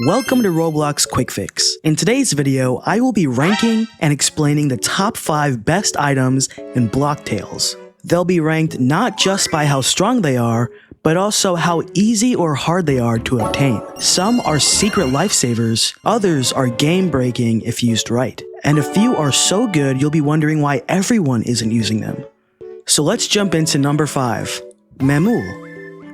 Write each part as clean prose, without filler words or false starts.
Welcome to Roblox Quick Fix. In today's video, I will be ranking and explaining the top 5 best items in Block Tales. They'll be ranked not just by how strong they are, but also how easy or hard they are to obtain. Some are secret lifesavers, others are game-breaking if used right, and a few are so good you'll be wondering why everyone isn't using them. So let's jump into number 5, Mammoul.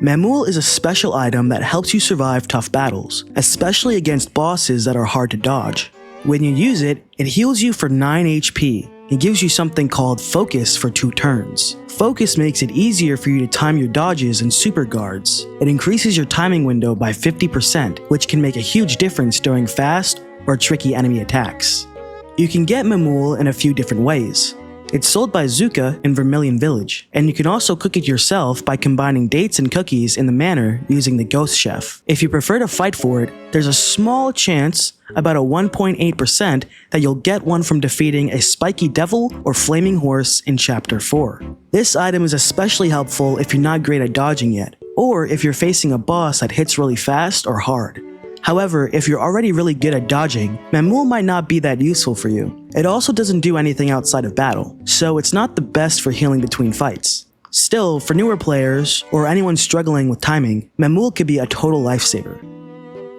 Mammoul is a special item that helps you survive tough battles, especially against bosses that are hard to dodge. When you use it, it heals you for 9 HP. It gives you something called Focus for 2 turns. Focus makes it easier for you to time your dodges and super guards. It increases your timing window by 50%, which can make a huge difference during fast or tricky enemy attacks. You can get Mammoul in a few different ways. It's sold by Zuka in Vermilion Village, and you can also cook it yourself by combining dates and cookies in the manor using the Ghost Chef. If you prefer to fight for it, there's a small chance, about a 1.8%, that you'll get one from defeating a spiky devil or flaming horse in Chapter 4. This item is especially helpful if you're not great at dodging yet, or if you're facing a boss that hits really fast or hard. However, if you're already really good at dodging, Mammoul might not be that useful for you. It also doesn't do anything outside of battle, so it's not the best for healing between fights. Still, for newer players, or anyone struggling with timing, Mammoul could be a total lifesaver.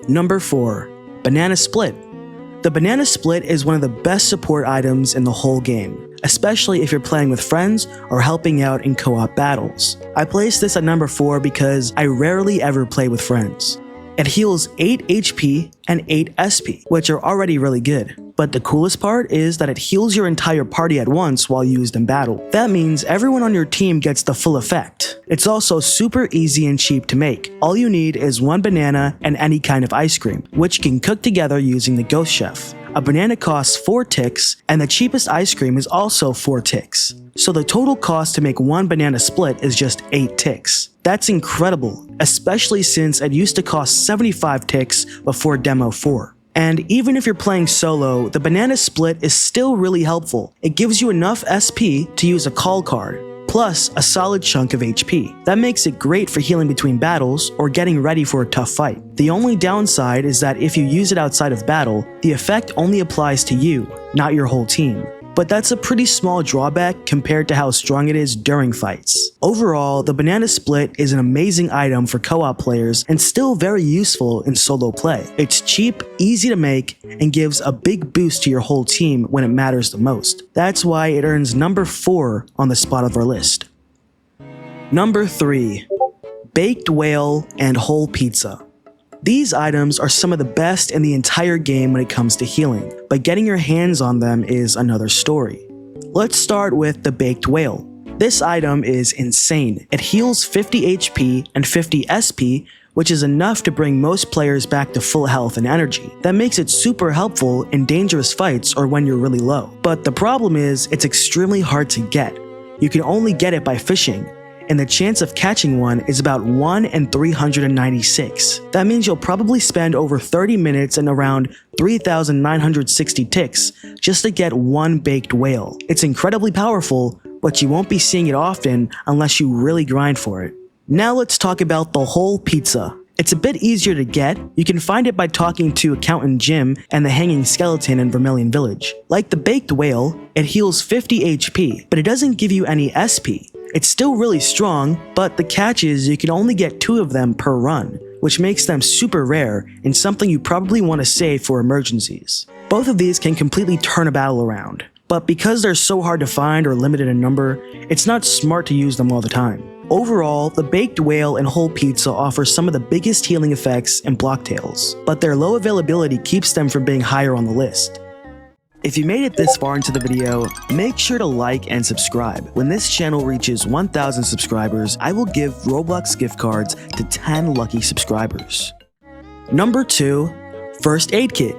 Number 4, Banana Split. The Banana Split is one of the best support items in the whole game, especially if you're playing with friends or helping out in co-op battles. I placed this at number 4 because I rarely ever play with friends. It heals 8 HP and 8 SP, which are already really good. But the coolest part is that it heals your entire party at once while used in battle. That means everyone on your team gets the full effect. It's also super easy and cheap to make. All you need is 1 banana and any kind of ice cream, which can cook together using the Ghost Chef. A banana costs 4 ticks, and the cheapest ice cream is also 4 ticks. So the total cost to make 1 banana split is just 8 ticks. That's incredible, especially since it used to cost 75 ticks before Demo 4. And even if you're playing solo, the banana split is still really helpful. It gives you enough SP to use a call card, plus a solid chunk of HP. That makes it great for healing between battles or getting ready for a tough fight. The only downside is that if you use it outside of battle, the effect only applies to you, not your whole team. But that's a pretty small drawback compared to how strong it is during fights. Overall, the Banana Split is an amazing item for co-op players and still very useful in solo play. It's cheap, easy to make, and gives a big boost to your whole team when it matters the most. That's why it earns number 4 on the spot of our list. Number 3, Baked Whale and Whole Pizza. These items are some of the best in the entire game when it comes to healing, but getting your hands on them is another story. Let's start with the Baked Whale. This item is insane. It heals 50 HP and 50 SP, which is enough to bring most players back to full health and energy. That makes it super helpful in dangerous fights or when you're really low. But the problem is, it's extremely hard to get. You can only get it by fishing, and the chance of catching one is about 1 in 396. That means you'll probably spend over 30 minutes and around 3,960 ticks just to get 1 baked whale. It's incredibly powerful, but you won't be seeing it often unless you really grind for it. Now let's talk about the whole pizza. It's a bit easier to get. You can find it by talking to Accountant Jim and the Hanging Skeleton in Vermilion Village. Like the baked whale, it heals 50 HP, but it doesn't give you any SP. It's still really strong, but the catch is you can only get 2 of them per run, which makes them super rare and something you probably want to save for emergencies. Both of these can completely turn a battle around, but because they're so hard to find or limited in number, it's not smart to use them all the time. Overall, the Baked Whale and Whole Pizza offer some of the biggest healing effects in Block Tales, but their low availability keeps them from being higher on the list. If you made it this far into the video, make sure to like and subscribe. When this channel reaches 1,000 subscribers, I will give Roblox gift cards to 10 lucky subscribers. Number 2, First Aid Kit.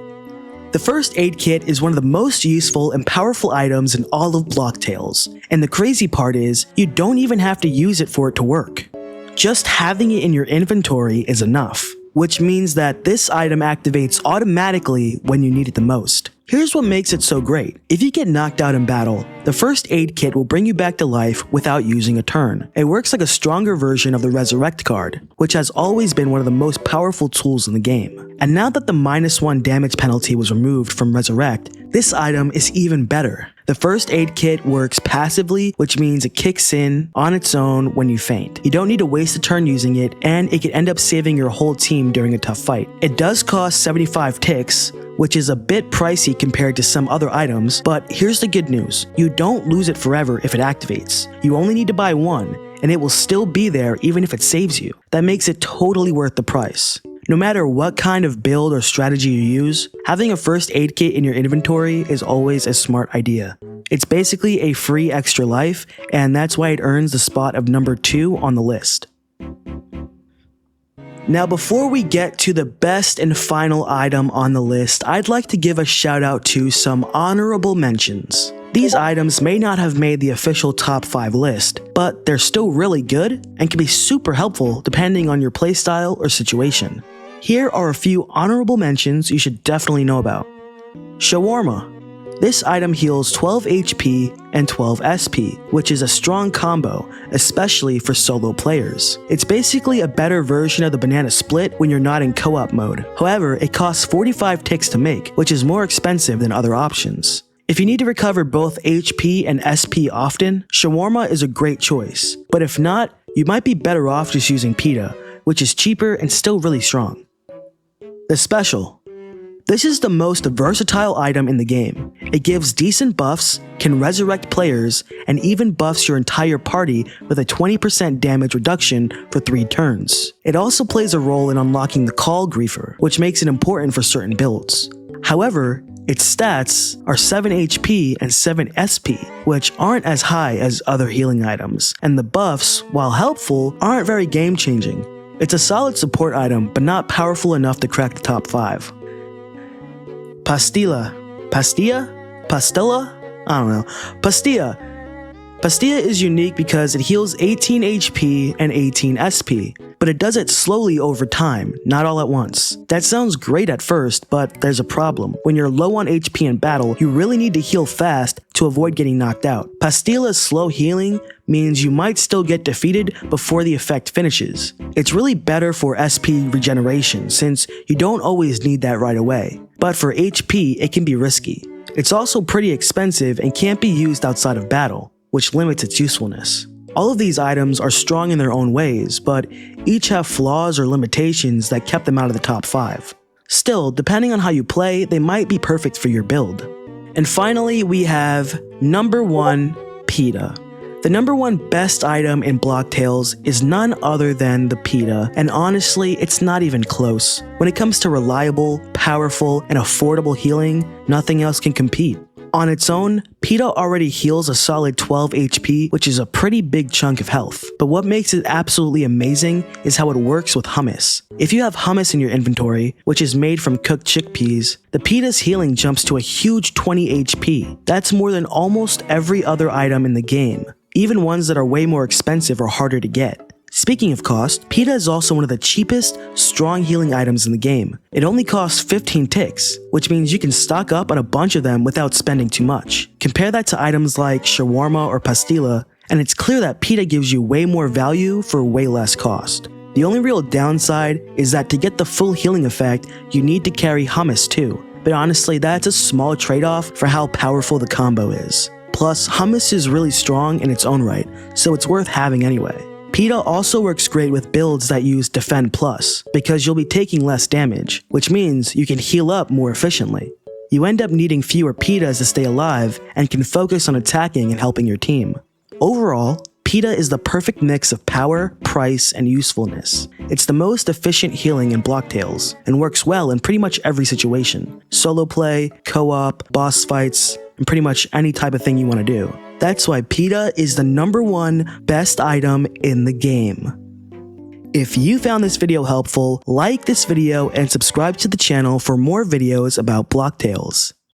The First Aid Kit is one of the most useful and powerful items in all of Block Tales, and the crazy part is, you don't even have to use it for it to work. Just having it in your inventory is enough, which means that this item activates automatically when you need it the most. Here's what makes it so great. If you get knocked out in battle, the first aid kit will bring you back to life without using a turn. It works like a stronger version of the resurrect card, which has always been one of the most powerful tools in the game. And now that the -1 damage penalty was removed from resurrect, this item is even better. The first aid kit works passively, which means it kicks in on its own when you faint. You don't need to waste a turn using it, and it can end up saving your whole team during a tough fight. It does cost 75 ticks, which is a bit pricey compared to some other items, but here's the good news. You don't lose it forever if it activates. You only need to buy one, and it will still be there even if it saves you. That makes it totally worth the price. No matter what kind of build or strategy you use, having a first aid kit in your inventory is always a smart idea. It's basically a free extra life, and that's why it earns the spot of number 2 on the list. Now before we get to the best and final item on the list, I'd like to give a shout out to some honorable mentions. These items may not have made the official top 5 list, but they're still really good and can be super helpful depending on your playstyle or situation. Here are a few honorable mentions you should definitely know about. Shawarma. This item heals 12 HP and 12 SP, which is a strong combo, especially for solo players. It's basically a better version of the banana split when you're not in co-op mode. However, it costs 45 ticks to make, which is more expensive than other options. If you need to recover both HP and SP often, shawarma is a great choice. But if not, you might be better off just using Pita, which is cheaper and still really strong. The Special. This is the most versatile item in the game. It gives decent buffs, can resurrect players, and even buffs your entire party with a 20% damage reduction for 3 turns. It also plays a role in unlocking the Call Griefer, which makes it important for certain builds. However, its stats are 7 HP and 7 SP, which aren't as high as other healing items, and the buffs, while helpful, aren't very game-changing. It's a solid support item, but not powerful enough to crack the top 5. Pastilla. Pastilla? Pastilla? I don't know. Pastilla. Pastilla is unique because it heals 18 HP and 18 SP, but it does it slowly over time, not all at once. That sounds great at first, but there's a problem. When you're low on HP in battle, you really need to heal fast to avoid getting knocked out. Pastilla's slow healing means you might still get defeated before the effect finishes. It's really better for SP regeneration since you don't always need that right away, but for HP it can be risky. It's also pretty expensive and can't be used outside of battle, which limits its usefulness. All of these items are strong in their own ways, but each have flaws or limitations that kept them out of the top 5. Still, depending on how you play, they might be perfect for your build. And finally, we have number 1, Pita. The number 1 best item in Blocktails is none other than the Pita, and honestly, it's not even close. When it comes to reliable, powerful, and affordable healing, nothing else can compete. On its own, Pita already heals a solid 12 HP, which is a pretty big chunk of health. But what makes it absolutely amazing is how it works with hummus. If you have hummus in your inventory, which is made from cooked chickpeas, the Pita's healing jumps to a huge 20 HP. That's more than almost every other item in the game, even ones that are way more expensive or harder to get. Speaking of cost, Pita is also one of the cheapest, strong healing items in the game. It only costs 15 ticks, which means you can stock up on a bunch of them without spending too much. Compare that to items like shawarma or pastilla, and it's clear that Pita gives you way more value for way less cost. The only real downside is that to get the full healing effect, you need to carry hummus too. But honestly, that's a small trade-off for how powerful the combo is. Plus, hummus is really strong in its own right, so it's worth having anyway. Pita also works great with builds that use Defend Plus, because you'll be taking less damage, which means you can heal up more efficiently. You end up needing fewer Pitas to stay alive and can focus on attacking and helping your team. Overall, Pita is the perfect mix of power, price, and usefulness. It's the most efficient healing in Blocktails, and works well in pretty much every situation. Solo play, co-op, boss fights, and pretty much any type of thing you want to do. That's why Pita is the number 1 best item in the game. If you found this video helpful, like this video and subscribe to the channel for more videos about Blocktails.